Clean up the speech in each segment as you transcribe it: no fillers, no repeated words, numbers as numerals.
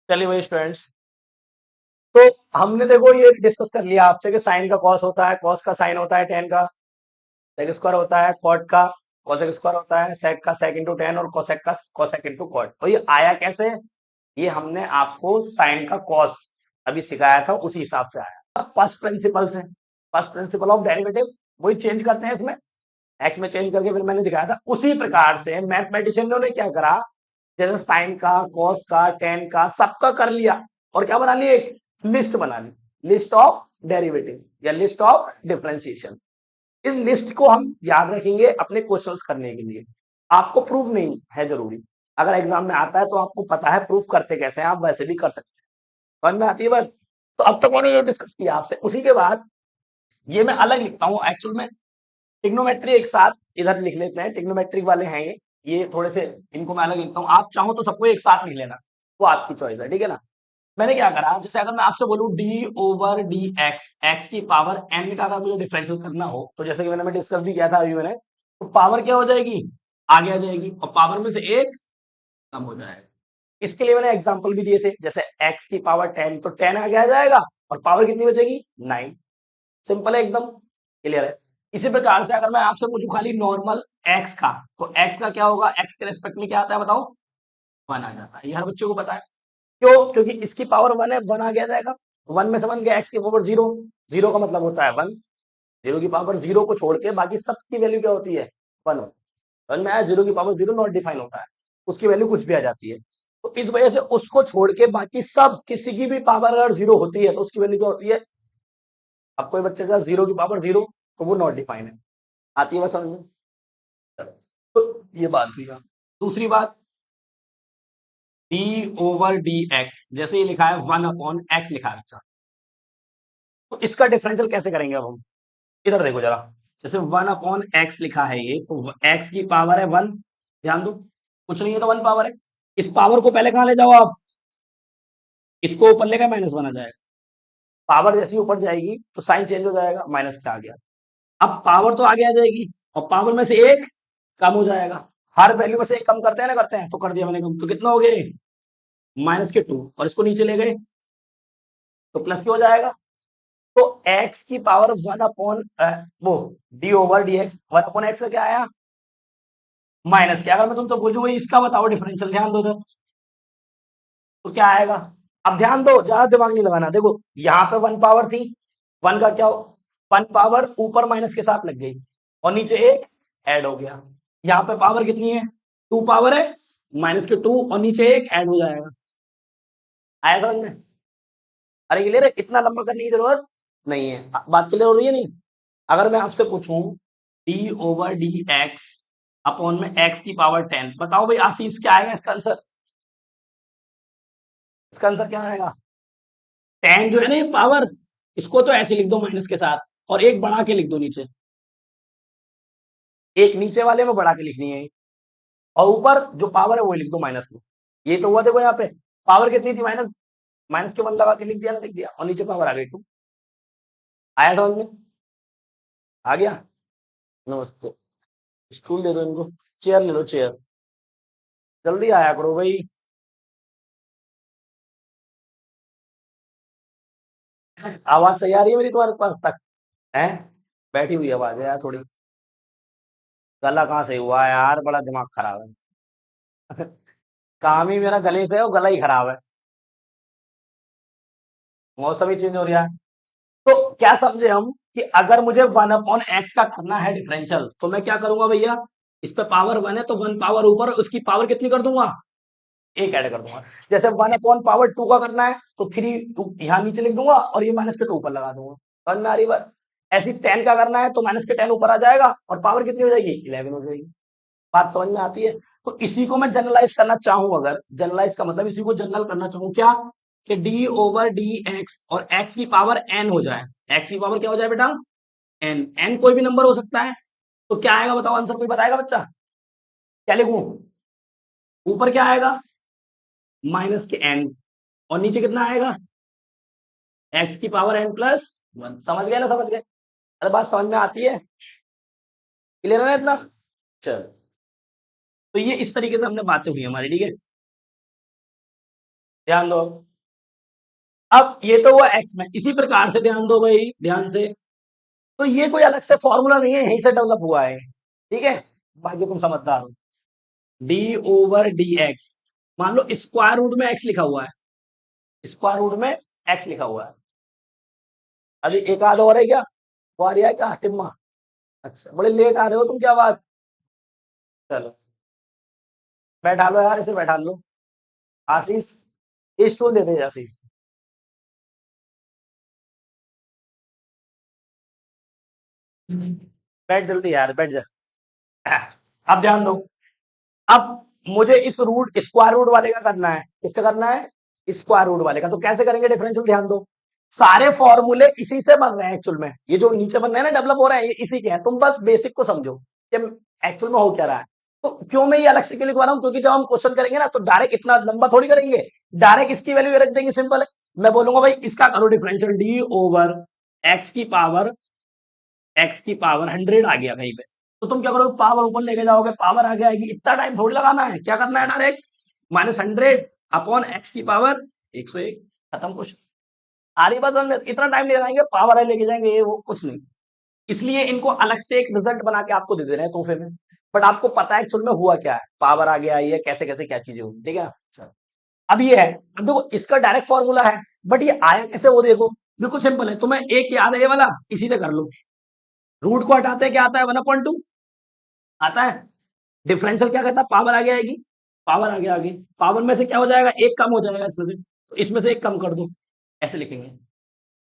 चलिए भाई स्टूडेंट्स, तो हमने देखो ये डिस्कस कर लिया आपसे कि साइन का कॉस होता है, कॉस का साइन होता है, टेन का सेक स्क्वायर होता है, कॉट का कोसेक स्क्वायर होता है, सेक का सेक इंटू टेन और कोसेक का कोसेक इंटू कॉट। तो ये आया कैसे? ये हमने आपको साइन का कॉस अभी सिखाया था, उसी हिसाब से आया। फर्स्ट प्रिंसिपल से, फर्स्ट प्रिंसिपल ऑफ डेरिवेटिव वही चेंज करते हैं इसमें, एक्स में चेंज करके फिर मैंने दिखाया था। उसी प्रकार से मैथमेटिशियन ने क्या करा, जैसे साइन का, कॉस का, टेन का, सबका कर लिया और क्या बना ली, एक लिस्ट बना ली, लिस्ट ऑफ डेरिवेटिव या लिस्ट ऑफ डिफरेंशिएशन। इस लिस्ट को हम याद रखेंगे अपने क्वेश्चंस करने के लिए। आपको प्रूफ नहीं है जरूरी, अगर एग्जाम में आता है तो आपको पता है प्रूफ करते कैसे हैं, आप वैसे भी कर सकते हैं। समझ में आती है बात? तो अब तक मैंने ये डिस्कस किया आपसे। उसी के बाद ये मैं अलग लिखता हूँ एक्चुअल में, टिग्नोमेट्री एक साथ इधर लिख लेते हैं, टिग्नोमेट्रिक वाले हैं ये थोड़े से, इनको मैं अलग लिखता हूँ। आप चाहो तो सबको एक साथ लिख लेना, वो आपकी चॉइस है, ठीक है ना। मैंने क्या करा, जैसे अगर मैं आपसे बोलूं D over D x, x की पावर एन का अगर मुझे डिफरेंशियल करना हो, तो जैसे कि मैंने डिस्कस भी किया था अभी मैंने, तो पावर क्या हो जाएगी, आगे आ जाएगी और पावर में से एक कम हो जाएगा। इसके लिए मैंने एग्जांपल भी दिए थे, जैसे एक्स की पावर टेन, तो टेन आगे आ जाएगा और पावर कितनी बचेगी, नाइन। सिंपल है एकदम, क्लियर है। इसी प्रकार से अगर मैं आपसे पूछूं खाली नॉर्मल एक्स का, तो एक्स का क्या होगा, एक्स के रेस्पेक्ट में क्या आता है बताओ, वन आ जाता है। ये हर बच्चे को पता है। क्यों? क्योंकि इसकी पावर वन है, वन आ गया जाएगा, वन में से वन गया, एक्स की पावर जीरो, जीरो का मतलब होता है वन, जीरो की पावर जीरो को छोड़ के बाकी सब की वैल्यू क्या होती है, वन। समझ में आया? जीरो की पावर जीरो नॉट डिफाइन होता है, उसकी वैल्यू कुछ भी आ जाती है। तो इस वजह से उसको छोड़ के बाकी सब, किसी की भी पावर अगर जीरो होती है तो उसकी वैल्यू क्या होती है। अब कोई बच्चे का जीरो की पावर जीरो, तो वो नॉट डिफाइन है। आती है बस समझ में? तो ये बात हुई। दूसरी बात, डी ओवर डी एक्स, जैसे ये लिखा है वन अपॉन एक्स लिखा है, अच्छा तो इसका डिफरेंशियल कैसे करेंगे अब हम। इधर देखो जरा, जैसे वन अपॉन एक्स लिखा है ये, तो एक्स की पावर है वन, ध्यान दो, कुछ नहीं है तो वन पावर है। इस पावर को पहले कहां ले जाओ आप, इसको ऊपर लेकर माइनस वन आ जाएगा। पावर जैसी ऊपर जाएगी तो साइन चेंज हो जाएगा, माइनस का आ गया। अब पावर तो आगे आ जाएगी और पावर में से एक कम हो जाएगा। हर वैल्यू में से एक कम करते हैं ना, करते हैं, तो कर दिया मैंने कम, तो कितना हो गए, माइनस के टू, और इसको नीचे ले गए तो प्लस के हो जाएगा। तो x की पावर वन अपॉन वो D over D x, one upon x का क्या आया, माइनस के। अगर मैं तुमसे पूछूं भाई इसका बताओ डिफरेंशियल, ध्यान दो तो क्या आएगा। अब ध्यान दो, ज्यादा दिमाग नहीं लगाना। देखो यहाँ पे वन पावर थी, वन का क्या, वन पावर ऊपर माइनस के साथ लग गई और नीचे एक ऐड हो गया। यहाँ पे पावर कितनी है, टू पावर है, माइनस के टू और नीचे एक ऐड हो जाएगा। आया समझ में? अरे क्लियर है, इतना लंबा करने की जरूरत नहीं है। बात क्लियर हो रही है नहीं? अगर मैं आपसे पूछूं D over D x upon में एक्स की पावर टेन, बताओ भाई आशीष क्या आएगा इसका आंसर, इसका आंसर क्या आएगा। टेन जो है ना ये पावर, इसको तो ऐसे लिख दो माइनस के साथ और एक बढ़ा के लिख दो नीचे, एक नीचे वाले में बढ़ा के लिखनी है और ऊपर जो पावर है वो लिख दो माइनस में। ये तो हुआ, देखो यहाँ पे पावर कितनी थी, माइनस, माइनस के वन लगा के लिख दिया ना, लिख दिया, और नीचे पावर आ गई टू। आया समझ में? आ गया। नमस्ते। स्टूल दे दो इनको, चेयर ले लो चेयर, जल्दी आया करो भाई। आवाज सही आ रही है मेरी तुम्हारे पास तक है? बैठी हुई आवाज है यार थोड़ी, गला कहाँ से हुआ है यार, बड़ा दिमाग खराब है। काम ही मेरा गले से है और गला ही खराब है, मौसम ही चेंज हो रहा है। तो क्या समझे हम कि अगर मुझे वन अपॉन एक्स का करना है डिफरेंशियल, तो मैं क्या करूंगा भैया, इस पे पावर वन है तो वन पावर ऊपर, उसकी पावर कितनी कर दूंगा, एक ऐड कर दूंगा। जैसे वन अपॉन पावर टू का करना है तो थ्री यहाँ नीचे लिख दूंगा और ये माइनस के टू ऊपर लगा दूंगा। समझ में आ रही बात? ऐसी टेन का करना है तो माइनस के टेन ऊपर आ जाएगा और पावर कितनी हो जाएगी, इलेवन हो जाएगी। बात समझ में आती है? तो इसी को मैं जनरलाइज करना चाहूं, अगर जनरलाइज का मतलब इसी को जनरल करना चाहूं क्या, कि डी ओवर डी एक्स और एक्स की पावर एन हो जाए। एक्स की पावर क्या हो जाए बेटा, एन, एन कोई भी नंबर हो सकता है। तो क्या आएगा बताओ आंसर, कोई बताएगा बच्चा, क्या लिखूं, ऊपर क्या आएगा, माइनस के एन, और नीचे कितना आएगा, एक्स की पावर एन प्लस वन। समझ गए ना, समझ गए? अरे बात समझ में आती है, क्लियर है ना इतना? चल, तो ये इस तरीके से हमने बातें हुई हमारी, ठीक है। ध्यान दो। अब ये तो हुआ एक्स में, इसी प्रकार से ध्यान दो भाई, ध्यान से। तो ये कोई अलग से फॉर्मूला नहीं है, यहीं से डेवलप हुआ है, ठीक है। बाकी तुम समझदार हो। डी ओवर डी एक्स, मान लो स्क्वायर रूट में एक्स लिखा हुआ है, स्क्वायर रूट में एक्स लिखा हुआ है। अभी एक आध और है क्या, वो आ रहा है क्या टिम्मा? अच्छा, बड़े लेट आ रहे हो तुम, क्या बात? चलो बैठा लो यार, इसे बैठा लो। आशीष, ये स्टूल दे दे आशीष। बैठ जल्दी यार, बैठ जा। अब ध्यान दो। अब मुझे इस रूट स्क्वायर रूट वाले का करना है, किसका करना है? स्क्वायर रूट वाले का। तो कैसे करेंगे डिफरेंशियल, ध्यान दो। सारे फॉर्मूले इसी से बन रहे हैं एक्चुअल में, ये जो नीचे बन रहे हैं ना, डेवलप हो रहे हैं, ये इसी के हैं। तुम बस बेसिक को समझो कि एक्चुअल में हो क्या रहा है। तो क्यों मैं ये अलग से क्यों लिखवा रहा हूँ, क्योंकि जब हम क्वेश्चन करेंगे ना, तो डायरेक्ट इतना लंबा थोड़ी करेंगे, डायरेक्ट इसकी वैल्यू रख देंगे, सिंपल है। मैं बोलूंगा भाई इसका करो डिफरेंशियल, डी ओवर एक्स की पावर, एक्स की पावर 100 आ गया कहीं पे। तो तुम क्या करोगे, पावर ऊपर लेके जाओगे, पावर आगे आएगी, इतना टाइम थोड़ी लगाना है, क्या करना है, डायरेक्ट -100 अपॉन एक्स की पावर 101, खत्म क्वेश्चन। आ रही बात समझ में? इतना टाइम नहीं लगाएंगे, पावर है लेके जाएंगे, ये वो कुछ नहीं। इसलिए इनको अलग से एक रिजल्ट बना के आपको दे दे रहे हैं तोहफे में। बट आपको पता है एक्चुअल में हुआ क्या है, पावर आगे आई है, कैसे कैसे क्या चीजें हुई, ठीक है। चलो, अब ये है, अब देखो इसका डायरेक्ट फॉर्मूला है, बट ये आया कैसे वो देखो। बिल्कुल सिंपल है, तुम्हें एक याद है ये वाला, इसी से कर लो। रूट को हटाते क्या आता है, 1/2 आता है। डिफरेंशियल क्या कहता है, पावर आगे आएगी, पावर आगे आगे, पावर में से क्या हो जाएगा, एक कम हो जाएगा इसमें से, तो इसमें से एक कम कर दो, ऐसे लिखेंगे।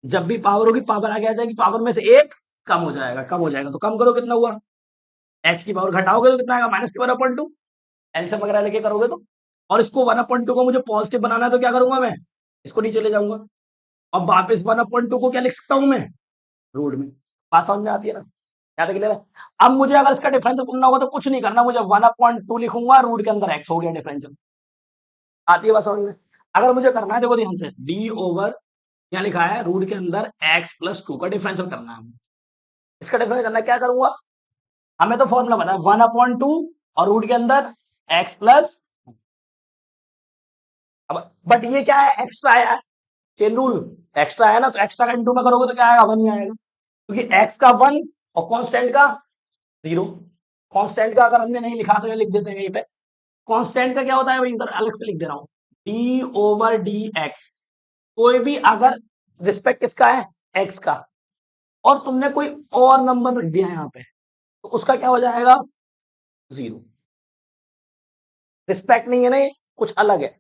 जब भी पावर होगी, पावर आगे आ जाएगी, पावर में से एक कम हो जाएगा, कम हो जाएगा, तो कम करो, कितना हुआ? एक्स की पावर घटाओगे तो कितना आएगा, -1/2, एलसीएम वगैरह लेके करोगे तो। और इसको 1/2 को मुझे पॉजिटिव बनाना है, तो क्या करूंगा मैं, इसको नीचे ले जाऊंगा। अब वापस 1/2 को क्या लिख सकता हूं मैं, रूट में। बात समझ में आती है ना, यहाँ तक क्लियर है। अब मुझे अगर इसका डिफरेंशियल करना होगा तो कुछ नहीं करना, मुझे 1/2 लिखूंगा, रूट के अंदर एक्स हो गया डिफरेंशियल। आती है बात समझ में? अगर मुझे करना है, देखो ध्यान से, डी ओवर, यहाँ लिखा है रूट के अंदर x+2 का डिफरेंशियल करना है। इसका डिफरेंशियल करना है, क्या करूंगा, हमें तो फॉर्मूला पता है 1/2 और रूट के अंदर x प्लस। अब बट ये क्या है, एक्स्ट्रा आया है, चेन रूल, एक्स्ट्रा है ना, तो एक्स्ट्रा का इंटू में करोगे तो क्या आएगा, 1 ही आएगा, क्योंकि x का 1 और कांस्टेंट का 0। कांस्टेंट का अगर हमने नहीं लिखा तो ये लिख देते हैं कहीं पे। कांस्टेंट का क्या होता है भाई, इधर अलग से लिख दे रहा हूं, डी ओवर डी एक्स। कोई भी अगर रिस्पेक्ट किसका है, एक्स का, और तुमने कोई और नंबर रख दिया यहाँ पे, तो उसका क्या हो जाएगा, 0। रिस्पेक्ट नहीं है ना ये, कुछ अलग है।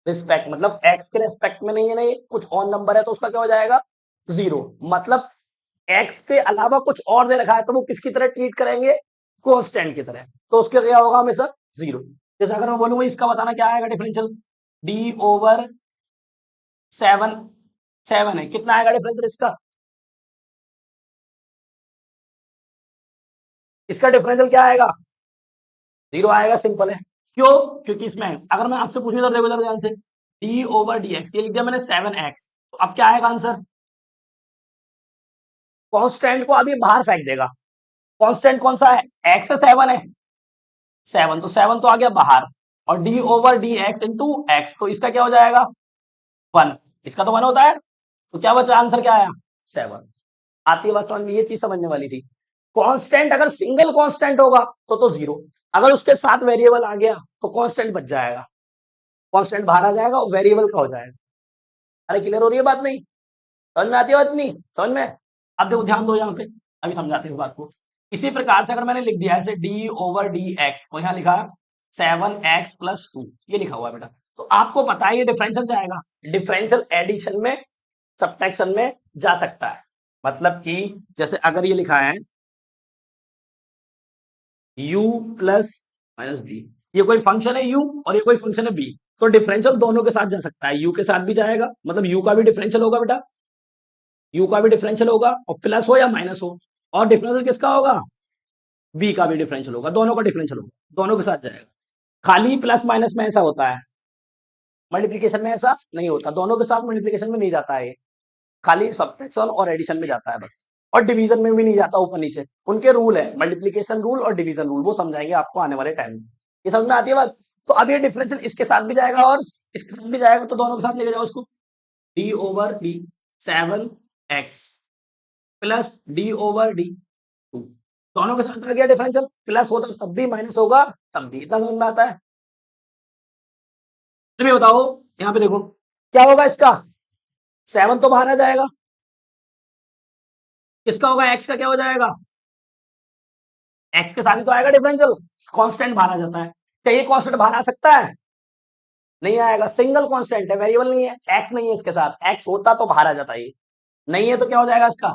रिस्पेक्ट मतलब एक्स के रिस्पेक्ट में नहीं है ना ये, कुछ और नंबर है, तो उसका क्या हो जाएगा, 0। मतलब एक्स के अलावा कुछ और दे रखा है, तो वो किसकी तरह ट्रीट करेंगे, कॉन्स्टेंट की तरह, तो उसके क्या होगा हमेशा, 0। जैसे अगर मैं बोलूंगा इसका बताना क्या आएगा डिफरेंशियल, डी ओवर 7, 7 है, कितना आएगा डिफरेंशियल इसका, इसका डिफरेंशियल क्या आएगा, 0 आएगा, सिंपल है। क्यों, क्योंकि इसमें अगर मैं आपसे पूछूं इधर रेगुलर ध्यान से, डी ओवर डी एक्स, ये लिख दिया मैंने 7x, तो अब क्या आएगा आंसर, कांस्टेंट को अभी बाहर फेंक देगा। कांस्टेंट कौन सा है, एक्स है, 7 है, 7, तो 7 तो आ गया बाहर, और D over D x into x, तो इसका क्या हो जाएगा, 1। इसका तो 1 होता है, तो क्या बचा, आंसर क्या आया, 7। आती है बात समझ में, ये चीज समझने वाली थी। कांस्टेंट अगर सिंगल कांस्टेंट होगा तो 0, अगर उसके साथ वेरिएबल आ गया तो कांस्टेंट बच जाएगा, कांस्टेंट बाहर आ जाएगा और वेरिएबल का हो जाएगा। अरे क्लियर हो रही है बात, नहीं समझ में आती है बात, नहीं समझ में? अब देखो ध्यान दो यहाँ पे, अभी समझाते हैं इस बात को। इसी प्रकार से अगर मैंने लिख दिया ऐसे डी ओवर डी एक्स, और यहाँ लिखा 7x+2, ये लिखा हुआ है बेटा, तो आपको पता है ये डिफरेंशियल जाएगा, डिफरेंशियल एडिशन में, सब्ट्रैक्शन में जा सकता है। मतलब कि जैसे अगर ये लिखा है u प्लस माइनस बी, ये कोई फंक्शन है u और ये कोई फंक्शन है b, तो डिफरेंशियल दोनों के साथ जा सकता है, u के साथ भी जाएगा, मतलब u का भी डिफरेंशियल होगा बेटा, u का भी डिफरेंशियल होगा, और प्लस हो या माइनस हो, और डिफरेंशियल किसका होगा, b का भी डिफरेंशियल होगा, दोनों का डिफरेंशियल होगा, दोनों के साथ जाएगा। खाली प्लस माइनस में ऐसा होता है, मल्टीप्लीकेशन में ऐसा नहीं होता, दोनों के साथ मल्टीप्लीकेशन में नहीं जाता है, खाली सब्ट्रैक्शन और एडिशन में जाता है बस, और डिवीजन में भी नहीं जाता, ऊपर नीचे उनके रूल है, मल्टीप्लीकेशन रूल और डिवीजन रूल, वो समझाएंगे आपको आने वाले टाइम में। ये समझ में आती है बात? तो अब ये डिफरेंशियल इसके साथ भी जाएगा और इसके साथ भी जाएगा तो दोनों के साथ लेके जाओ उसको। D over D 7x plus D over D 2, दोनों के साथ आ गया डिफरेंशियल, प्लस होता तब भी माइनस होगा तब भी, इतना समझ में आता है। तुम्हें बताओ, यहाँ पे देखो क्या होगा इसका, 7 तो बाहर आ जाएगा, किसका होगा, x का क्या हो जाएगा, x के साथ ही तो आएगा डिफरेंशियल, कांस्टेंट बाहर आ जाता है। क्या ये कांस्टेंट बाहर आ सकता है, नहीं आएगा, सिंगल कांस्टेंट है, वेरिएबल नहीं है, x नहीं है इसके साथ, x होता तो बाहर आ जाता है, नहीं है तो क्या हो जाएगा इसका,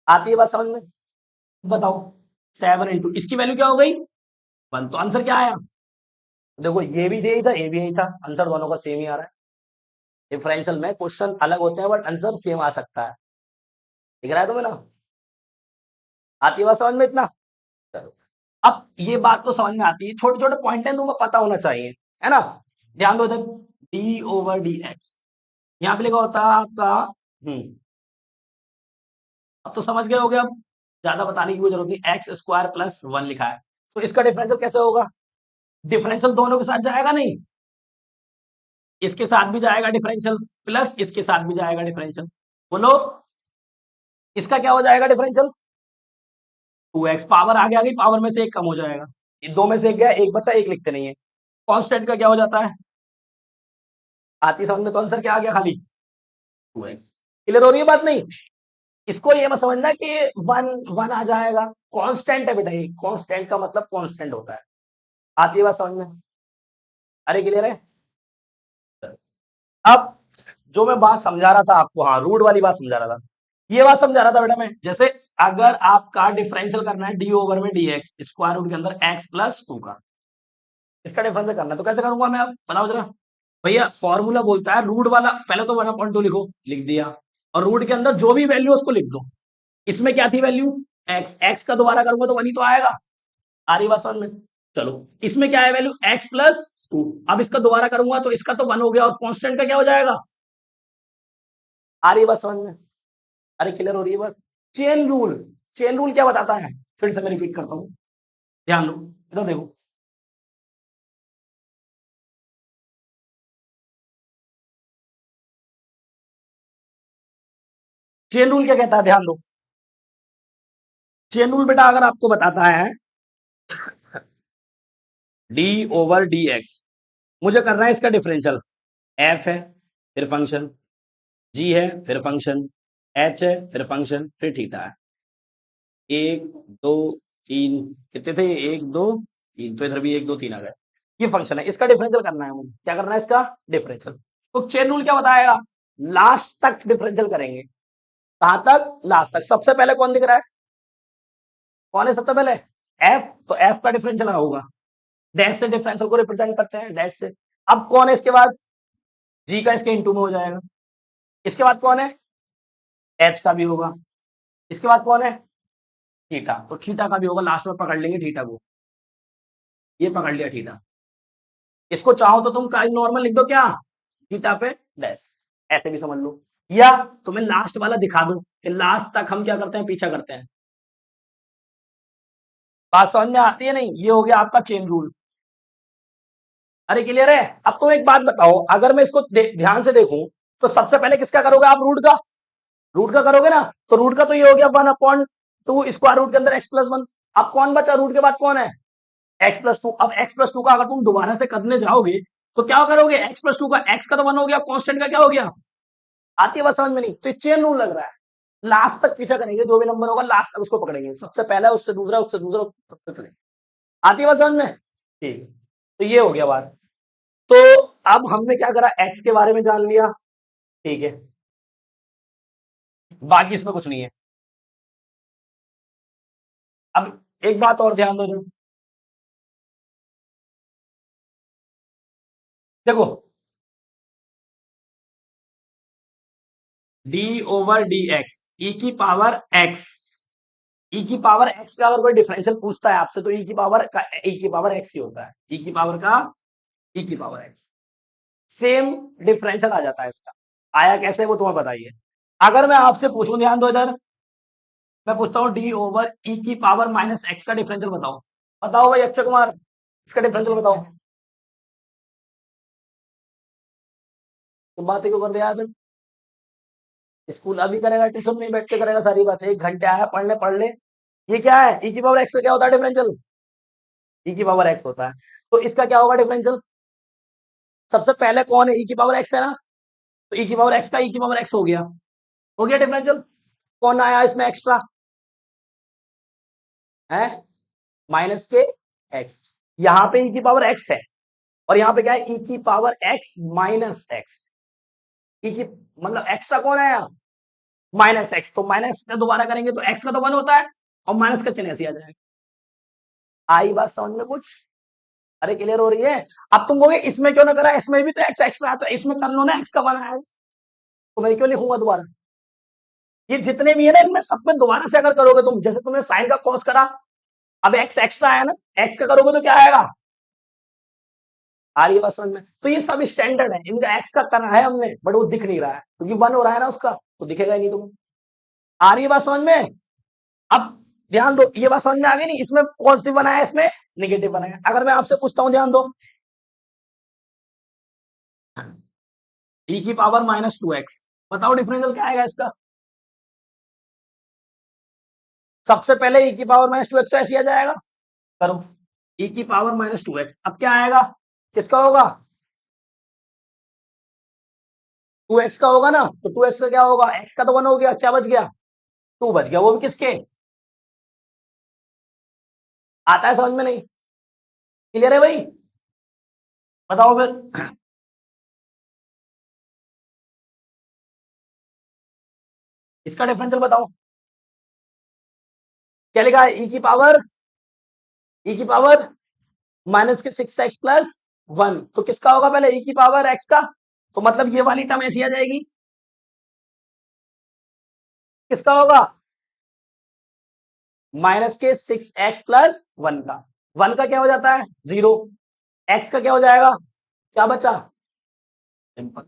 आती है बात समझ में, बताओ 7 इंटू इसकी वैल्यू क्या हो गई 1, तो आंसर क्या आया, देखो ये भी यही था ये भी यही था, आंसर दोनों का सेम ही आ रहा है। डिफरेंशियल में क्वेश्चन अलग होते हैं बट आंसर सेम आ सकता है, दिख रहा है तुम्हें ना, आती है बात समझ में इतना। चलो, अब ये बात तो समझ में आती है, छोटे छोटे पॉइंट है तुमको पता होना चाहिए, है ना। ध्यान दो इधर, डी ओवर डी एक्स, यहाँ पे लिखा होता है आपका, अब तो समझ गए होगे, अब ज्यादा बताने की कोई जरूरत नहीं, एक्स स्क्वायर प्लस 1 लिखा है, तो इसका डिफरेंशियल कैसे होगा, डिफरेंशियल दोनों के साथ जाएगा नहीं, इसके साथ भी जाएगा डिफरेंशियल, प्लस इसके साथ भी जाएगा डिफरेंशियल, बोलो इसका क्या हो जाएगा डिफरेंशियल, 2x, पावर आगे आ गई, पावर में से एक कम हो जाएगा, दो में से एक गया, एक बचा, एक लिखते नहीं है, कांस्टेंट का क्या हो जाता है, आती समझ में, तो आंसर क्या आ गया खाली 2x, क्लियर हो रही है बात नहीं, इसको ये मत समझना कि वन वन आ जाएगा, कांस्टेंट है बेटा, ये कांस्टेंट का मतलब कांस्टेंट होता है, आती है बात समझ में, अरे क्लियर है। अब जो मैं बात समझा रहा था आपको, हाँ रूट वाली बात समझा रहा था, ये बात समझा रहा था बेटा मैं, जैसे अगर आपका डिफरेंशियल करना है डी ओवर में डी एक्स, स्क्वायर रूट के अंदर एक्स प्लस 2 का, इसका डिफरेंशियल करना है तो कैसे करूंगा मैं, अब बताओ जरा, भैया फॉर्मूला बोलता है रूट वाला पहले तो 1/2 लिखो, लिख दिया, और रूट के अंदर जो भी वैल्यू उसको लिख दो, इसमें क्या थी वैल्यू एक्स, एक्स का दोबारा करूंगा तो 1 ही तो आएगा, आ रही बात समझ में, चलो इसमें क्या है वैल्यू एक्स प्लस 2, अब इसका दोबारा करूंगा तो इसका तो 1 हो गया, और कांस्टेंट का क्या हो जाएगा, आ रही बात समझ में, अरे क्लियर हो रही है बात। चेन रूल, चेन रूल क्या बताता है, फिर से मैं रिपीट करता हूं, ध्यान दो, इधर देखो, चेन रूल क्या कहता है, ध्यान दो, चेन रूल बेटा अगर आपको बताता है डी ओवर डी एक्स, मुझे करना है इसका डिफरेंशियल, एफ है फिर फंक्शन, जी है फिर फंक्शन, एच है फिर फंक्शन, फिर थीटा है, एक दो तीन, कितने थे, एक दो तीन, तो इधर भी एक दो तीन आ गए, ये फंक्शन है, इसका डिफरेंशियल करना है मुझे, क्या करना है इसका डिफरेंशियल, तो चेन रूल क्या बताएगा, लास्ट तक डिफरेंशियल करेंगे, कहां तक, लास्ट तक, सबसे पहले कौन दिख रहा है, कौन है सबसे पहले, एफ, तो एफ का डिफरेंशियल होगा, डैश से डिफरेंशियल को रिप्रेजेंट करते हैं, डैश से, अब कौन है इसके बाद, जी का इसके इंटू में हो जाएगा, इसके बाद कौन है, एच का भी होगा, इसके बाद कौन है, थीटा, तो थीटा का भी होगा, लास्ट में पकड़ लेंगे थीटा को, ये पकड़ लिया थीटा, इसको चाहो तो तुम नॉर्मल लिख दो क्या, थीटा पे डैश, ऐसे भी समझ लो, या तुम्हें लास्ट वाला दिखा दो कि लास्ट तक हम क्या करते हैं, पीछा करते हैं, बात समझ में आती है नहीं, ये हो गया आपका चेन रूल, अरे क्लियर है। अब तो एक बात बताओ, अगर मैं इसको ध्यान से देखूं तो सबसे पहले किसका करोगे आप, रूट का, रूट का करोगे ना, तो रूट का तो ये हो गया 1/2 स्क्वायर रूट के अंदर एक्स प्लस 1, अब कौन बचा रूट के बाद कौन है, एक्स प्लस 2, अब एक्स प्लस 2 का अगर तुम दोबारा से करने जाओगे तो क्या करोगे, एक्स प्लस 2 का, एक्स का तो 1 हो गया, कांस्टेंट का क्या हो गया, आती है बात समझ में नहीं, तो चेन रूल लग रहा है, लास्ट तक पीछा करेंगे, जो भी नंबर होगा लास्ट तक उसको पकड़ेंगे, सबसे पहला उससे दूसरा उससे दूसरा, आती है बात समझ में, ठीक है, तो ये हो गया बात, तो अब हमने क्या करा, एक्स के बारे में जान लिया, ठीक है, बाकी इसमें कुछ नहीं है। अब एक बात और ध्यान दो, जो देखो डी ओवर डी एक्स, ई की पावर एक्स, ई की पावर एक्स का अगर कोई डिफरेंशियल पूछता है आपसे तो ई की पावर का, ई की पावर एक्स ही होता है, ई की पावर का, ई की पावर एक्स, सेम डिफरेंशियल आ जाता है इसका, आया कैसे वो तुम्हें बताइए, अगर मैं आपसे पूछूं, ध्यान दो इधर, मैं पूछता हूँ डी ओवर ई की पावर माइनस एक्स का डिफरेंशियल बताओ, बताओ भाई अक्षय कुमार, इसका डिफरेंशियल बताओ, तो बातें क्यों कर रहे हैं यार? स्कूल अभी करेगा, ट्यूशन में बैठ के करेगा सारी बातें। 1 घंटे आया, पढ़ने पढ़ ले। ये क्या है? ई की पावर एक्स का क्या होता है डिफरेंशियल? ई की पावर एक्स होता है। तो इसका क्या होगा डिफरेंशियल? सबसे पहले कौन है? ई की पावर एक्स है ना। तो ई की पावर एक्स का ई की पावर एक्स हो गया। हो गया डिफरेंशियल। कौन आया इसमें एक्स्ट्रा? है माइनस के एक्स। यहाँ पे ई की पावर एक्स है और यहाँ पे क्या है? ई की पावर एक्स माइनस एक्स। ई की मतलब एक्स्ट्रा कौन है यहाँ? Minus x. तो माइनस का दोबारा करेंगे तो एक्स का तो 1 होता है और माइनस का चिन्ह ऐसे आ जाएगा। आई बात समझ में कुछ? अरे क्लियर हो रही है? अब तुम कहोगे इसमें क्यों ना करा, इसमें भी तो एक्स एक्स्ट्रा है, तो इसमें कर लो ना, एक्स का बना है। तो मैं क्यों लिखूंगा दोबारा? ये जितने भी है ना, इनमें सब में दोबारा से अगर करोगे तुम, जैसे तुमने साइन का कॉस करा, अब एक्स एक्स्ट्रा है ना, एक्स का करोगे तो क्या आएगा? आ रही है बात समझ में? तो ये सब स्टैंडर्ड है, इनका एक्स का करा है हमने, बट वो दिख नहीं रहा है क्योंकि 1 हो रहा है ना उसका, तो दिखेगा ही नहीं तुम्हें। आ रही है बात समझ में? अब ध्यान दो, ये बात समझ में आ गई नहीं? इसमें पॉजिटिव बनाया, इसमें निगेटिव बनाया। अगर मैं आपसे पूछता हूं, ध्यान दो, ई की पावर -2x, बताओ डिफरेंशियल क्या आएगा इसका? सबसे पहले ई की पावर -2x तो ऐसे आ जाएगा। करो, ई की पावर -2x, अब क्या आएगा? किसका होगा? 2x का होगा ना। तो 2x का क्या होगा? x का तो 1 हो गया, क्या बच गया? 2 बच गया, वो भी किसके? आता है समझ में? नहीं क्लियर है भाई? बताओ फिर। इसका डिफरेंशियल बताओ। क्या लिखा है? ई की पावर माइनस के 6x प्लस 1, तो किसका होगा पहले? ई की पावर x का। तो मतलब ये वाली टर्म ऐसी आ जाएगी, किसका होगा? माइनस के 6x प्लस 1 का। 1 का क्या हो जाता है? 0। x का क्या हो जाएगा? क्या बचा? सिंपल।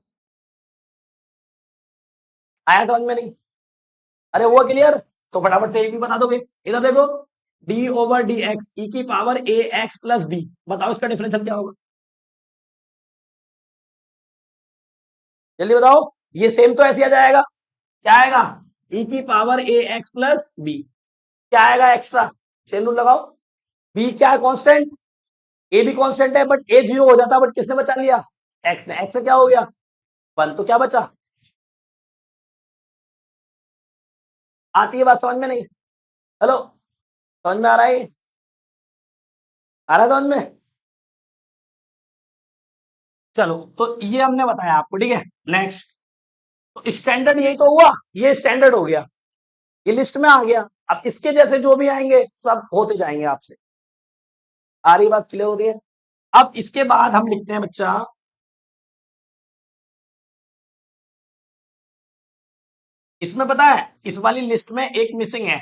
आया समझ में? नहीं? अरे वो क्लियर? तो फटाफट से एक भी बता दोगे। इधर देखो, डी ओवर डी एक्स ई की पावर ए एक्स प्लस बी, बताओ इसका डिफरेंशियल क्या होगा? जल्दी बताओ। ये सेम तो ऐसे आ जाएगा, क्या आएगा? ई की पावर ए एक्स प्लस बी। क्या आएगा एक्स्ट्रा? चेन रूल लगाओ। बी क्या है? कांस्टेंट। ए भी कांस्टेंट है, बट ए 0 हो जाता, बट किसने बचा लिया? एक्स ने। एक्स से क्या हो गया? 1, तो क्या बचा? आती है बात समझ में? नहीं? हेलो, समझ में आ रहा है? आ रहा है समझ में? चलो, तो ये हमने बताया आपको, ठीक है। नेक्स्ट, तो स्टैंडर्ड यही तो हुआ, ये स्टैंडर्ड हो गया, ये लिस्ट में आ गया। अब इसके जैसे जो भी आएंगे सब होते जाएंगे आपसे। आ रही बात? क्लियर हो रही है? अब इसके बाद हम लिखते हैं बच्चा, इसमें पता है इस वाली लिस्ट में एक मिसिंग है।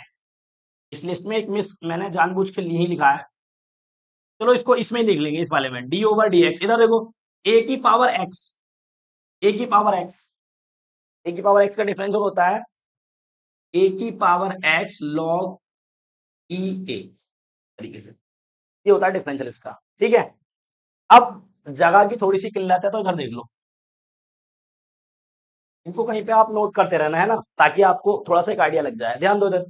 इस लिस्ट में एक मिस मैंने जानबूझ के लिए ही लिखा है। चलो इसको इसमें ही लिख लेंगे, इस वाले में डी ओवर डी एक्स। इधर देखो, ए की पावर एक्स, ए की पावर एक्स, ए की पावर एक्स का डिफरेंशियल होता है ए की पावर एक्स लॉग ई ए, तरीके से ये होता है डिफरेंशियल इसका, ठीक है। अब जगह की थोड़ी सी किल्लत है, तो इधर देख लो, इनको कहीं पे आप नोट करते रहना है ना, ताकि आपको थोड़ा सा एक आइडिया लग जाए। ध्यान दो इधर।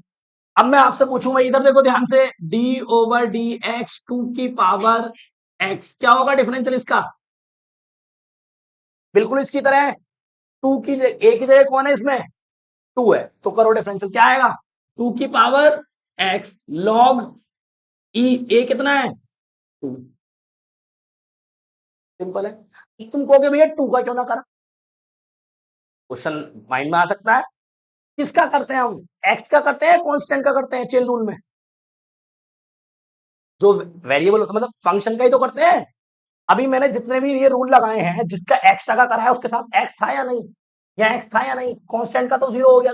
अब मैं आपसे पूछूंगा, इधर देखो ध्यान से, D over D X to की पावर एक्स, क्या होगा डिफरेंशियल इसका? बिल्कुल इसकी तरह है। टू की ए की जगह कौन है इसमें? 2 है, तो करो डिफरेंशियल, क्या आएगा? 2 की पावर एक्स लॉग ई, ए कितना है? 2। सिंपल है। तुम कहोगे भैया 2 का क्यों ना करा? क्वेश्चन माइंड में आ सकता है। किसका करते हैं हम? एक्स का करते हैं, कांस्टेंट का करते हैं चेन रूल में? जो वेरिएबल होता है, मतलब फंक्शन का ही तो करते हैं। अभी मैंने जितने भी ये रूल लगाए हैं, जिसका एक्स्ट्रा का करा है उसके साथ एक्स था या नहीं, या एक्स था या नहीं? कांस्टेंट का तो 0 हो गया।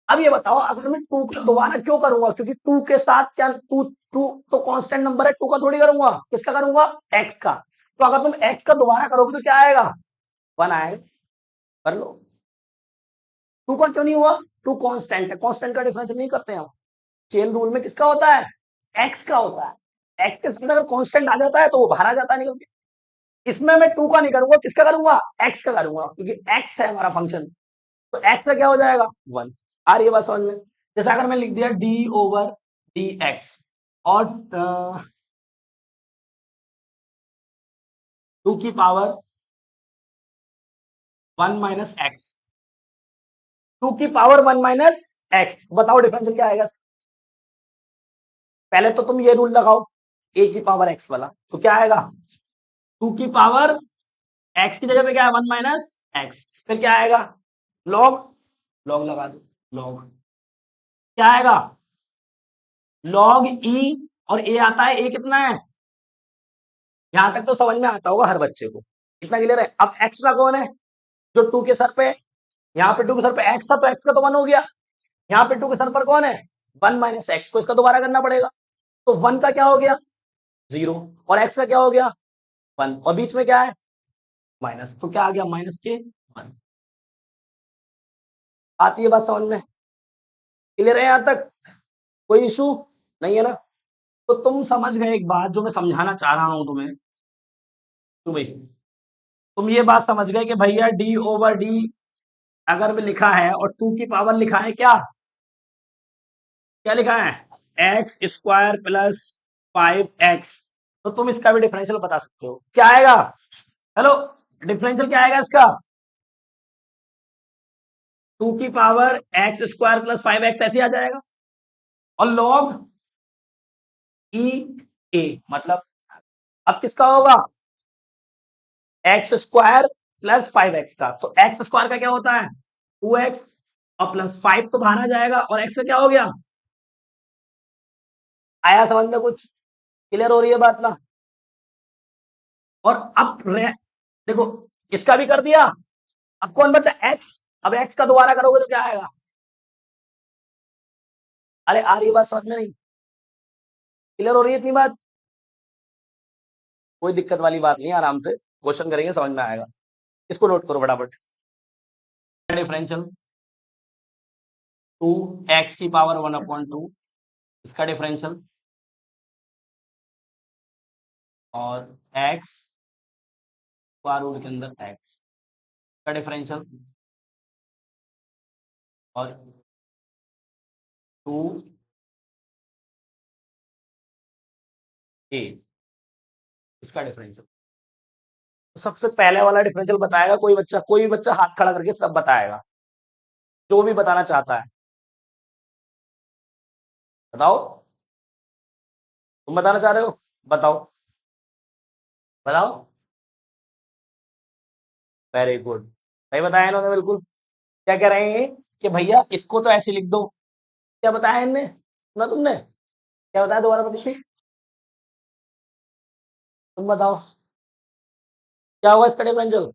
अब ये बताओ, अगर मैं 2 का दोबारा क्यों करूंगा? क्योंकि 2 के साथ क्या, 2 2 तो कांस्टेंट नंबर है, 2 का थोड़ी करूंगा। किसका करूंगा? एक्स का। तो अगर तुम एक्स का दोबारा करोगे तो क्या आएगा? 1 आएगा। कर लो। 2 का क्यों नहीं हुआ? 2 कांस्टेंट है, कांस्टेंट का डिफरेंस नहीं करते हम। चेन रूल में किसका होता है? एक्स का होता है। एक्स के साथ अगर कांस्टेंट आ जाता है तो वो बाहर आ जाता है निकल के। इसमें मैं 2 का नहीं करूंगा, किसका करूंगा, x का करूंगा, क्योंकि x है हमारा फंक्शन। तो x का क्या हो जाएगा 1। आ रही है बात समझ में? जैसे अगर मैं लिख दिया d ओवर dx और 2 की पावर 1 माइनस एक्स, 2 की पावर 1 माइनस एक्स, बताओ डिफरेंशियल क्या आएगा? पहले तो तुम ये रूल लगाओ a की पावर x वाला, तो क्या आएगा 2 की पावर x की जगह पे क्या है 1 माइनस एक्स, फिर क्या आएगा लॉग, लॉग लगा दो, लॉग क्या आएगा लॉग e, और a आता है, a कितना है, यहां तक तो समझ में आता होगा हर बच्चे को, इतना क्लियर है। अब एक्स्ट्रा कौन है जो 2 के सर पे, यहाँ पे 2 के सर पे x था तो x का तो 1 हो गया, यहाँ पे 2 के सर पर कौन है 1 माइनस एक्स, को इसका दोबारा करना पड़ेगा, तो 1 का क्या हो गया 0 और x का क्या हो गया 1 और बीच में क्या है माइनस, तो क्या आ गया माइनस के 1। आती है बात समझ में? क्लियर है यहां तक? कोई इशू नहीं है ना? तो तुम समझ गए एक बात जो मैं समझाना चाह रहा हूं तुम्हें, तो भाई तुम ये बात समझ गए कि भैया d ओवर d अगर में लिखा है और 2 की पावर लिखा है, क्या क्या लिखा है एक्स स्क्वायर प्लस 5x, तो तुम इसका भी डिफरेंशियल बता सकते हो, क्या आएगा, हेलो डिफरेंशियल क्या आएगा इसका 2 की power x square plus 5x ऐसे आ जाएगा, और लॉग ई ए, मतलब अब किसका होगा एक्स स्क्वायर प्लस 5x का, तो एक्स स्क्वायर का क्या होता है 2x और प्लस 5 तो बाहर आ जाएगा, और x का क्या हो गया, आया समझ में कुछ, क्लियर हो रही है बात ना? और अब देखो इसका भी कर दिया, अब कौन बचा x, अब x का दोबारा करोगे तो क्या आएगा, अरे आ रही है बात समझ में नहीं, क्लियर हो रही है इतनी बात? कोई दिक्कत वाली बात नहीं, आराम से क्वेश्चन करेंगे समझ में आएगा। इसको नोट करो फटाफट, डिफरेंशियल 2x की पावर 1/2, इसका डिफरेंशियल, और x स्क्वायर रूट के अंदर x का डिफरेंशियल, और 2a इसका डिफरेंशियल। तो सबसे पहले वाला डिफरेंशियल बताएगा कोई भी बच्चा हाथ खड़ा करके सब बताएगा, जो भी बताना चाहता है, बताओ तुम बताना चाह रहे हो, बताओ बताओ, वेरी गुड, सही बताया इन्होंने बिल्कुल। क्या कह रहे हैं कि भैया इसको तो ऐसे लिख दो, क्या बताया इनने, सुना तुमने क्या बताया, दोबारा बताइए, तुम बताओ क्या होगा इसका डिफरेंशियल,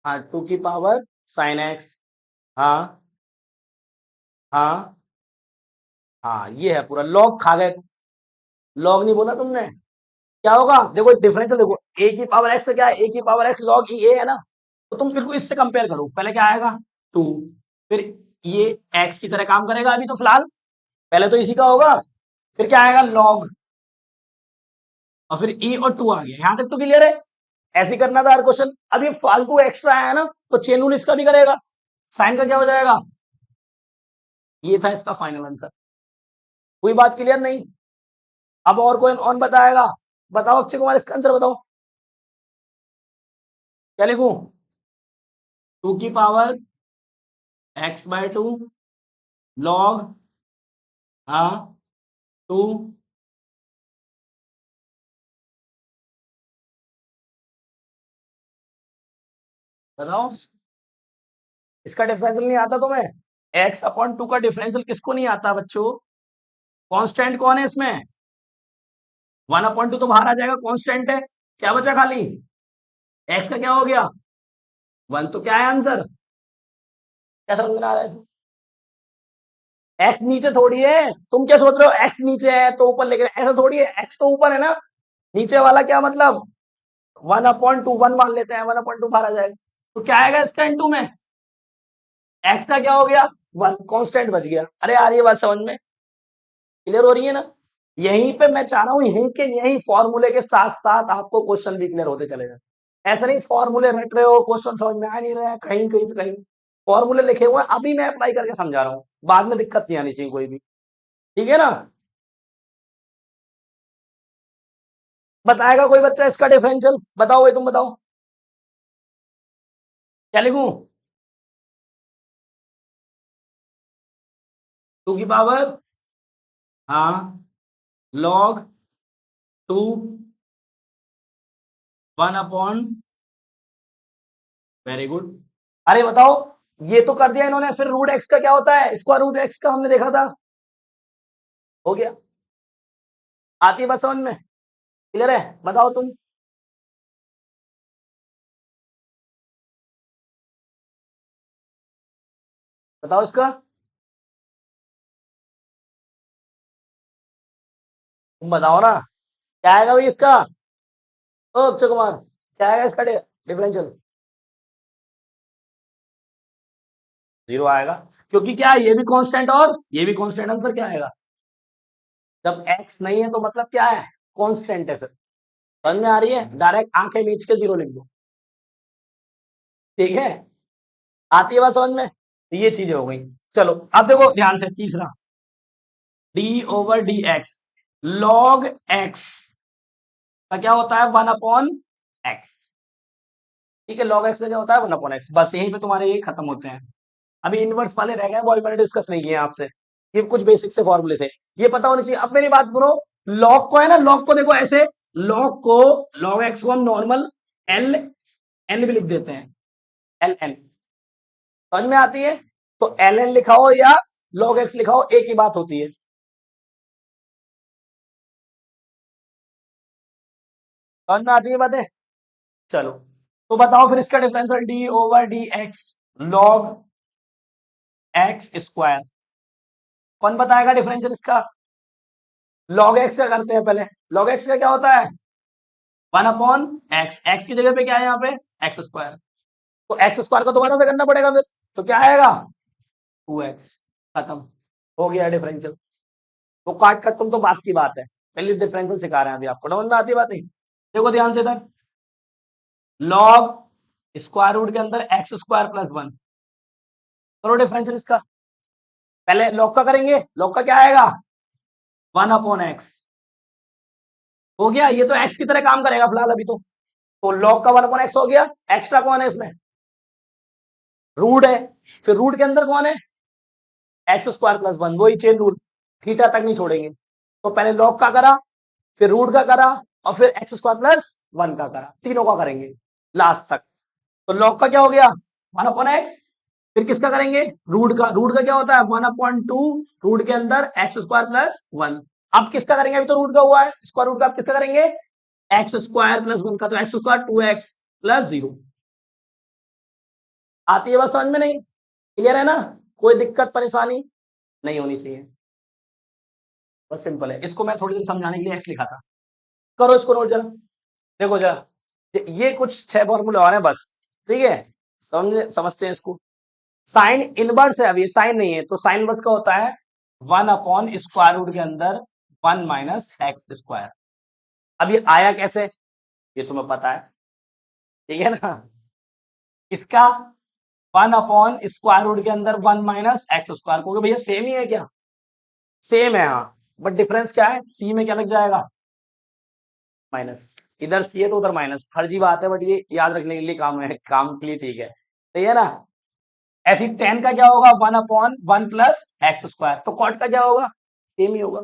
हाँ 2 की पावर साइन एक्स, हाँ हाँ हाँ, ये है पूरा, लॉग खा गए, लॉग नहीं बोला तुमने, क्या होगा देखो डिफरेंशियल, देखो a की पावर x से क्या है, a की power x log e a है ना, तो तुम बिल्कुल इससे कंपेयर करो, पहले क्या आएगा 2, फिर ये x की तरह काम करेगा अभी तो फिलहाल, पहले तो इसी का होगा, फिर क्या आएगा log, और फिर e और 2 आ गया, यहां तक तो क्लियर है, ऐसे करना था हर क्वेश्चन। अब ये फालतू एक्स्ट्रा है ना, तो चेन रूल इसका भी करेगा, साइन का क्या हो जाएगा, ये था इसका फाइनल आंसर। कोई बात क्लियर नहीं? अब और कोई ऑन बताएगा, बताओ अक्षय कुमार इसका आंसर बताओ, क्या लिखूं 2 की पावर x/2 log, हाँ 2, बताओ इसका डिफरेंशियल नहीं आता तुम्हें, x/2 का डिफरेंशियल किसको नहीं आता बच्चों, कांस्टेंट कौन है इसमें, 1/2 तो बाहर आ जाएगा, कांस्टेंट है, क्या बचा खाली x का क्या हो गया 1, तो क्या है आंसर, क्या समझ में आ रहा है? एक्स नीचे थोड़ी है, तुम क्या सोच रहे हो एक्स नीचे है तो ऊपर लेके, ऐसा थोड़ी है, एक्स तो ऊपर है ना, नीचे वाला क्या मतलब 1/2, 1 मान लेते हैं, 1/2 बाहर आ जाएगा, तो क्या आएगा इसका इनटू में, एक्स का क्या हो गया 1, कांस्टेंट बच गया। अरे आ रही है बात समझ में, क्लियर हो रही है ना? यहीं पे मैं चाह रहा हूं यहीं के यहीं फॉर्मूले के साथ साथ आपको क्वेश्चन भी क्लियर होते चले जाए। ऐसा नहीं फॉर्मूले रट रहे हो क्वेश्चन समझ में आ नहीं रहा है कहीं कहीं से कहीं। फॉर्मूले लिखे हुए हैं अभी मैं अप्लाई करके समझा रहा हूँ, बाद में दिक्कत नहीं आनी चाहिए कोई भी। ठीक है ना। बताएगा कोई बच्चा इसका डिफरेंशियल? बताओ भाई तुम बताओ। क्या लिखूं? 2 की पावर, हाँ, लॉग 2 1 अपॉन, वेरी गुड। अरे बताओ, ये तो कर दिया इन्होंने, फिर रूट एक्स का क्या होता है? स्क्वायर रूट एक्स का हमने देखा था। हो गया। आती है बात समझ में? क्लियर है? बताओ तुम। बताओ इसका। तुम बताओ ना। क्या आएगा भाई इसका? ओ अक्षय कुमार, क्या आएगा इसका डिफरेंशियल? जीरो आएगा। क्योंकि क्या है, ये भी कांस्टेंट और ये भी कांस्टेंट। आंसर क्या आएगा? जब एक्स नहीं है तो मतलब क्या है? कांस्टेंट है। फिर समझ में आ रही है? डायरेक्ट आंखें मीच के जीरो लिख दो। ठीक है। आती है बात समझ में? तो ये चीजें हो गई। चलो अब देखो ध्यान से तीसरा, D over D x, log x का क्या होता है? 1/x। ठीक है, log x का क्या होता है? 1/x। बस यहीं पे तुम्हारे ये खत्म होते हैं। अभी इनवर्स वाले रह गए, वो मैंने डिस्कस नहीं किए आपसे। ये कुछ बेसिक से फॉर्मूले थे, ये पता होने चाहिए। अब मेरी बात सुनो, log को है ना, log को देखो ऐसे, log को, log x को हम नॉर्मल एल एन भी लिख देते हैं, एल एन। समझ में आती है? तो एल एन लिखा हो या log x लिखा हो, एक ही बात होती है। समझ में आती है बातें? चलो, तो बताओ फिर इसका differential, D over D x log x square. कौन बताएगा डिफरेंशियल इसका? लॉग एक्स का करते हैं पहले। लॉग एक्स का क्या होता है? 1/x। एक्स की जगह पे क्या है यहाँ पे? X square. तो एक्स स्क्वायर को दोबारा से करना पड़ेगा फिर। तो क्या आएगा? 2x। खत्म। हो गया डिफरेंशियल। वो काट काट, तुम तो बात की बात है, पहले डिफरेंशियल सिखा रहे हैं अभी आपको, समझ में आती बात नहीं? देखो ध्यान से इधर, लॉग स्क्वायर रूट के अंदर एक्स स्क्वायर प्लस 1, करो डिफरेंशियल इसका। पहले लॉग का करेंगे, लॉग का क्या आएगा? 1/x। हो गया, ये तो एक्स की तरह काम करेगा फिलहाल अभी तो लॉग का 1/x हो गया। एक्स्ट्रा कौन है इसमें? रूट है। फिर रूट के अंदर कौन है? एक्स स्क्वायर प्लस 1, वही चेन रूल, थीटा तक नहीं छोड़ेंगे। तो पहले लॉग का करा, फिर रूट का करा, और फिर एक्स स्क्वायर प्लस 1 का करा, तीनों का करेंगे लास्ट तक। तो लॉग का क्या हो गया? 1/x। फिर किसका करेंगे? रूट का। रूट का क्या होता है? 1/2 रूट के अंदर एक्स स्क्वायर प्लस 1। अब किसका करेंगे? अभी तो रूट का हुआ है, स्क्वायर रूट का। अब किसका करेंगे? एक्स स्क्वायर प्लस 1 का। तो एक्स स्क्वायर 2x प्लस 0। आती है बस समझ में? नहीं? क्लियर है ना? कोई दिक्कत परेशानी नहीं होनी चाहिए, बस सिंपल है। इसको मैं थोड़ी देर समझाने के लिए एक्स लिखा था। करो इसको नोट जरा, देखो जरा, ये कुछ 6 फॉर्मूले और हैं बस। ठीक है, समझते हैं इसको। साइन इनवर्स है, अभी साइन नहीं है, तो साइन इनवर्स का होता है 1/स्क्वायर रूट के अंदर 1 माइनस एक्स स्क्वायर। अब ये आया कैसे? ये तुम्हें पता है, ठीक है ना? इसका 1/स्क्वायर रूट के अंदर 1 माइनस एक्स स्क्वायर, क्योंकि भैया सेम ही है क्या? सेम है, हाँ। बट डिफरेंस क्या है? सी में क्या लग जाएगा? माइनस। इधर सी है तो उधर माइनस, फर्जी बात है, बट ये याद रखने के लिए काम है, काम के लिए ठीक है। सही है ना? ऐसी टेन का क्या होगा? 1/1 प्लस एक्स स्क्वायर। तो कॉट का क्या होगा? सेम ही होगा।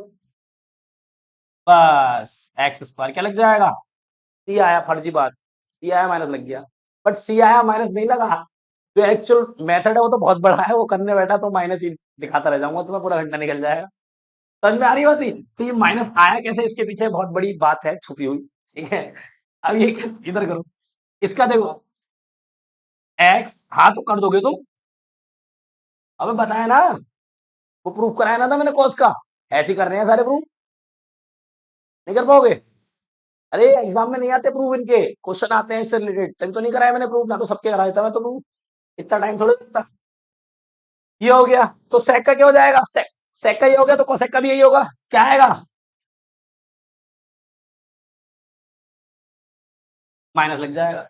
बस एक्स स्क्वायर क्या लग जाएगा? सी आया, फर्जी बात, सी आया माइनस लग गया। बट सी आया माइनस नहीं लगा। जो एक्चुअल मेथड है वो तो बहुत बड़ा है, वो करने बैठा तो माइनस ही दिखाता रह जाऊंगा, तुम्हें पूरा घंटा निकल जाएगा। समझ में आ रही बात नहीं? तो ये माइनस आया कैसे, इसके पीछे बहुत बड़ी बात है छुपी हुई। ठीक है, अब ये इधर करो, इसका देखो, एक्स, हाँ तो कर दोगे तुम। अबे बताया ना, वो प्रूफ कराया ना था मैंने कॉस का। ऐसे ही कर रहे हैं सारे प्रूफ, नहीं कर पाओगे? अरे एग्जाम में नहीं आते प्रूफ, इनके क्वेश्चन आते हैं इससे रिलेटेड, तभी तो नहीं कराया मैंने प्रूफ, ना तो सबके कराया था मैं तो प्रूफ। इतना टाइम थोड़ा लगता। ये हो गया, तो सेक का क्या हो जाएगा? सेक, सेक का ये हो गया तो कोसेक का भी यही होगा। क्या आएगा? माइनस लग जाएगा।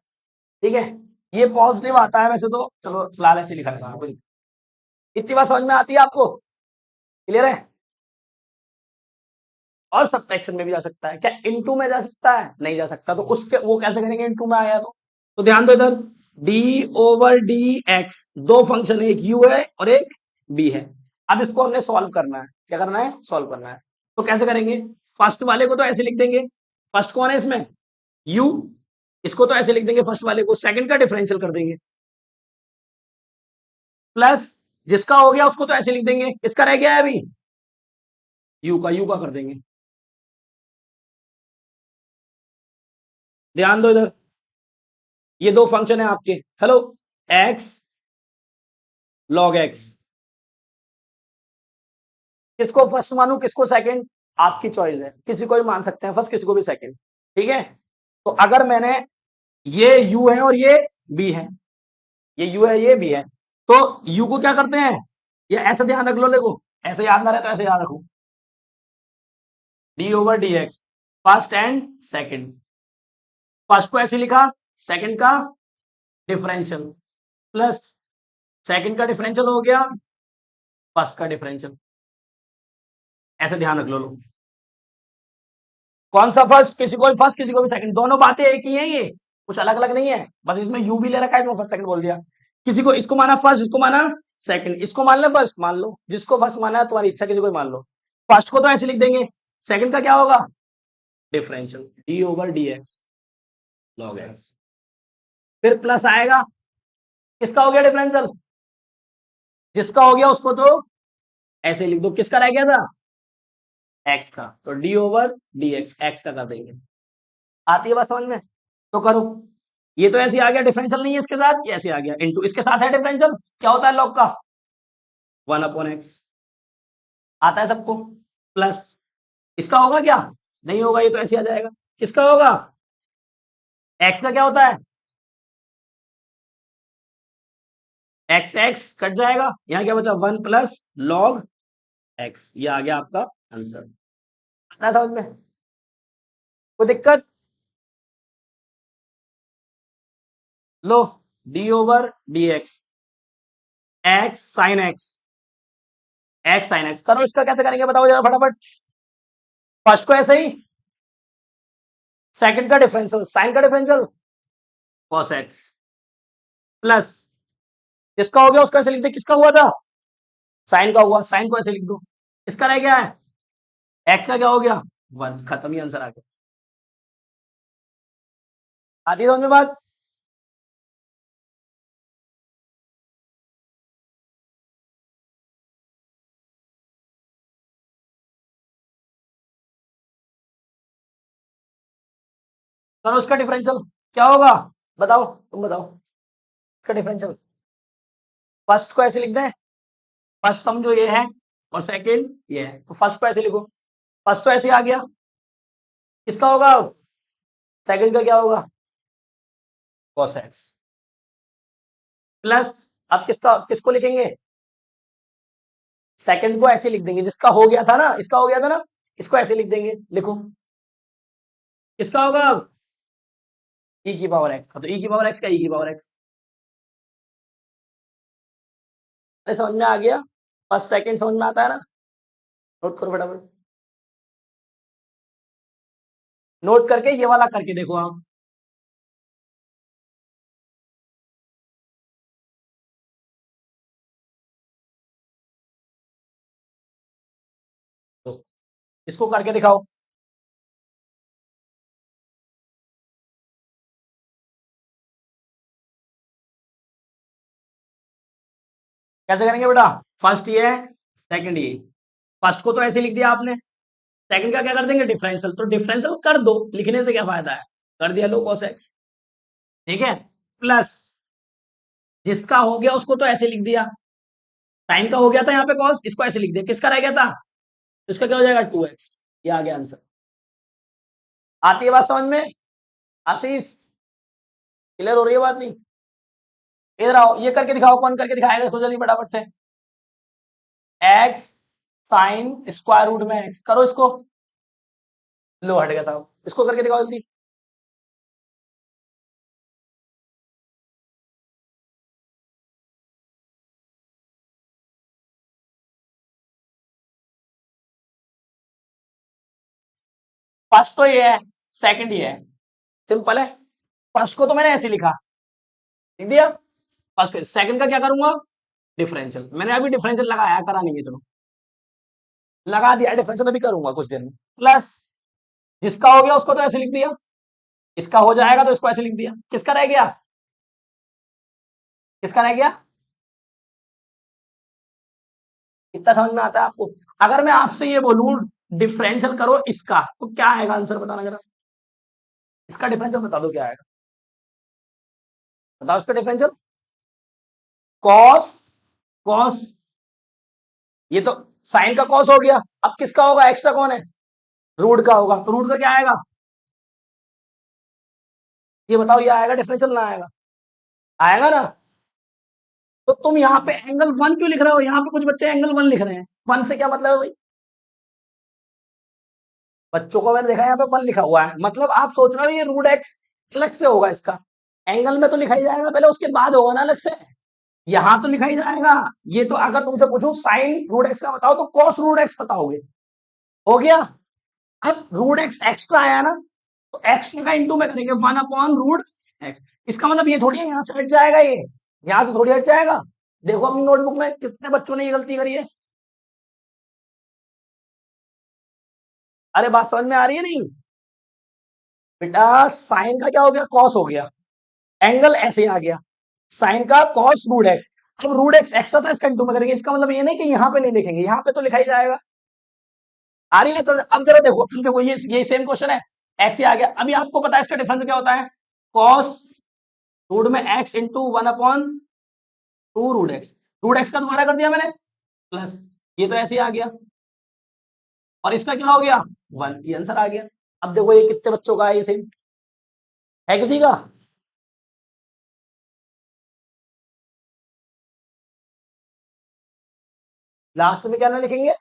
ठीक है, ये पॉजिटिव आता है वैसे तो, चलो फिलहाल ऐसे लिखा है, इतनी बात समझ में आती है आपको? क्लियर है? और सब्ट्रैक्शन में भी जा सकता है क्या? इनटू में जा सकता है? नहीं जा सकता, तो उसके वो कैसे करेंगे इनटू में आया तो ध्यान दो इधर, डी ओवर डी एक्स, दो फंक्शन, एक यू है और एक बी है। अब इसको हमने सॉल्व करना है, क्या करना है? सॉल्व करना है। तो कैसे करेंगे? फर्स्ट वाले को तो ऐसे लिख देंगे, फर्स्ट कौन है इसमें? यू, इसको तो ऐसे लिख देंगे फर्स्ट वाले को, सेकंड का डिफरेंशियल कर देंगे, प्लस जिसका हो गया उसको तो ऐसे लिख देंगे, किसका रह गया है अभी? यू का कर देंगे। ध्यान दो इधर, ये दो फंक्शन है आपके, हेलो, एक्स लॉग एक्स, किसको फर्स्ट मानू किसको सेकंड? आपकी चॉइस है, किसी को भी मान सकते हैं फर्स्ट, किसी को भी सेकंड। ठीक है, तो अगर मैंने, ये यू है और ये बी है, ये यू है ये बी है, तो यू को क्या करते हैं, ये ऐसे ध्यान रख लो, देखो ऐसे याद ना रहे तो ऐसे याद रखो, D over D x, first and second, first को ऐसे लिखा, सेकंड का डिफरेंशियल, प्लस सेकंड का डिफरेंशियल हो गया फर्स्ट का डिफरेंशियल, ऐसे ध्यान रख लो लोग। कौन सा फर्स्ट? किसी को भी फर्स्ट किसी को भी सेकंड, दोनों बातें एक ही है, ये कुछ अलग अलग नहीं है, बस इसमें यू भी ले रखा है, इसमें फर्स्ट सेकंड बोल दिया। किसी को इसको माना फर्स्ट, इसको माना सेकंड, इसको मान ले फर्स्ट, मान लो जिसको फर्स्ट माना है, तुम्हारी इच्छा, किसी को भी मान लो। फर्स्ट को तो ऐसे लिख देंगे, सेकंड का क्या होगा? Differential, D over D x log x, फिर प्लस आएगा, किसका हो गया डिफरेंशियल? जिसका हो गया उसको तो ऐसे लिख दो, किसका रह गया था? एक्स का, तो D over D x, x का कर देंगे। आती है बात समझ में? तो करो, ये तो ऐसे आ गया, डिफरेंशियल नहीं है इसके साथ, ये ऐसे आ गया, इनटू इसके साथ है डिफरेंशियल, क्या होता है लॉग का? 1/x, आता है सबको, प्लस इसका होगा क्या? नहीं होगा, ये तो ऐसे आ जाएगा, किसका होगा? एक्स का क्या होता है? एक्स एक्स कट जाएगा, यहां क्या बचा? 1 + log x, ये आ गया आपका आंसर। आता है समझ में? कोई दिक्कत? लो, d over D x, x sine x, x sine x, करो इसका कैसे करेंगे बताओ जरा फटाफट। फर्स्ट को ऐसे ही, सेकंड का डिफरेंशियल, साइन का डिफरेंशियल cos x, प्लस जिसका हो गया उसको ऐसे लिख दे, किसका हुआ था? साइन का हुआ, साइन को ऐसे लिख दो, इसका रह गया है, एक्स का क्या हो गया? 1, खत्म, ही आंसर आ गया। आती है समझ में बात? करो उसका डिफरेंशियल, क्या होगा बताओ, तुम बताओ इसका डिफरेंशियल। फर्स्ट को ऐसे लिख दें, फर्स्ट समझो ये है और सेकंड ये है, तो फर्स्ट को ऐसे लिखो, फर्स्ट तो ऐसे आ गया, किसका होगा? सेकंड का क्या होगा? cos x, प्लस अब किसका, किसको लिखेंगे? सेकंड को ऐसे लिख देंगे, जिसका हो गया था ना, इसका हो गया था ना, इसको ऐसे लिख देंगे, लिखो किसका होगा अब? e की पावर x का, तो e की पावर x का e की पावर x, अरे समझ में आ गया? फर्स्ट सेकंड समझ में आता है ना? नोट करो फटाफट, नोट करके ये वाला करके देखो आप। तो इसको करके दिखाओ, कैसे करेंगे बेटा? फर्स्ट ये है, सेकंड ये, फर्स्ट को तो ऐसे लिख दिया आपने, सेकंड का क्या कर देंगे? डिफरेंशियल, तो डिफरेंशियल कर दो, लिखने से क्या फायदा है, कर दिया लो cos x, ठीक है, प्लस जिसका हो गया उसको तो ऐसे लिख दिया, साइन का हो गया था यहाँ पे cos, इसको ऐसे लिख दिया, किसका रह गया था? इसका क्या हो जाएगा? 2x, ये आ गया आंसर। आती है बात समझ में? आशीष, क्लियर हो रही है बात नहीं? इधर आओ, ये करके दिखाओ, कौन करके दिखाएगा इसको जल्दी फटाफट से? एक्स साइन स्क्वायर रूट में एक्स, करो इसको, लो हट गया था, इसको करके दिखाओ जल्दी। फर्स्ट तो ये है, सेकंड ये है, सिंपल है। फर्स्ट को तो मैंने ऐसे लिखा, लिख दिया फर्स्ट को। सेकंड का क्या करूंगा, डिफरेंशियल। मैंने अभी डिफरेंशियल लगाया, करा नहीं है, चलो लगा दिया डिफरेंशियल, अभी करूंगा कुछ देर में। प्लस जिसका हो गया उसको तो ऐसे लिख दिया, इसका हो जाएगा तो इसको ऐसे लिख दिया। किसका रह गया, किसका रह गया, इतना समझ में आता है आपको? अगर मैं आपसे ये बोलूं डिफरेंशियल करो इसका, तो क्या आएगा आंसर, बताना जरा। इसका डिफरेंशियल बता दो क्या आएगा, बताओ इसका डिफरेंशियल। कॉस, कॉस, ये तो साइन का कॉस हो गया। अब किसका होगा, एक्स्ट्रा कौन है, रूट का होगा, तो रूट का क्या आएगा, ये बताओ, ये आएगा डिफरेंशियल ना आएगा, आएगा ना। तो तुम यहाँ पे एंगल वन क्यों लिख रहे हो, यहाँ पे कुछ बच्चे एंगल वन लिख रहे हैं, वन से क्या मतलब है भाई। बच्चों को मैंने देखा यहाँ पे वन लिखा हुआ है, मतलब आप सोच रहे हो ये रूट एक्स अलग से होगा, इसका एंगल में तो लिखा ही जाएगा पहले, उसके बाद होगा ना अलग से, यहाँ तो लिखा ही जाएगा। ये तो अगर तुमसे पूछूं साइन रूट एक्स का बताओ, तो कॉस रूट एक्स बताओगे, हो गया। अब रूट एक्स एक्स्ट्रा आया ना, तो एक्स्ट्रा का इंटू में करेंगे, वन अपॉन रूट एक्स। इसका मतलब ये थोड़ी है यहाँ से हट जाएगा, ये यहाँ से थोड़ी हट जाएगा। देखो अपनी नोटबुक में कितने बच्चों ने ये गलती करी है। अरे बात समझ में आ रही है नहीं बेटा, साइन का क्या हो गया, कॉस हो गया, एंगल ऐसे आ गया, साइन का कॉस रूट एक्स। अब रूट एक्स एक्स्ट्रा था, इसका इंटू में करेंगे, इसका मतलब ये नहीं कि यहाँ पे नहीं लिखेंगे, यहाँ पे तो लिखा ही जाएगा। आ रही है समझ? अब जरा देखो, अब देखो ये सेम क्वेश्चन है, एक्स ही आ गया। अभी आपको पता है इसका डिफरेंस क्या होता है, कॉस रूट में X into one upon two root X का दोबारा कर दिया मैंने, प्लस ये तो ऐसे ही आ गया, और इसका क्या हो गया, वन, ये आंसर आ गया। अब देखो ये कितने बच्चों का है, ये सेम है किसी का। लास्ट में क्या ना लिखेंगे,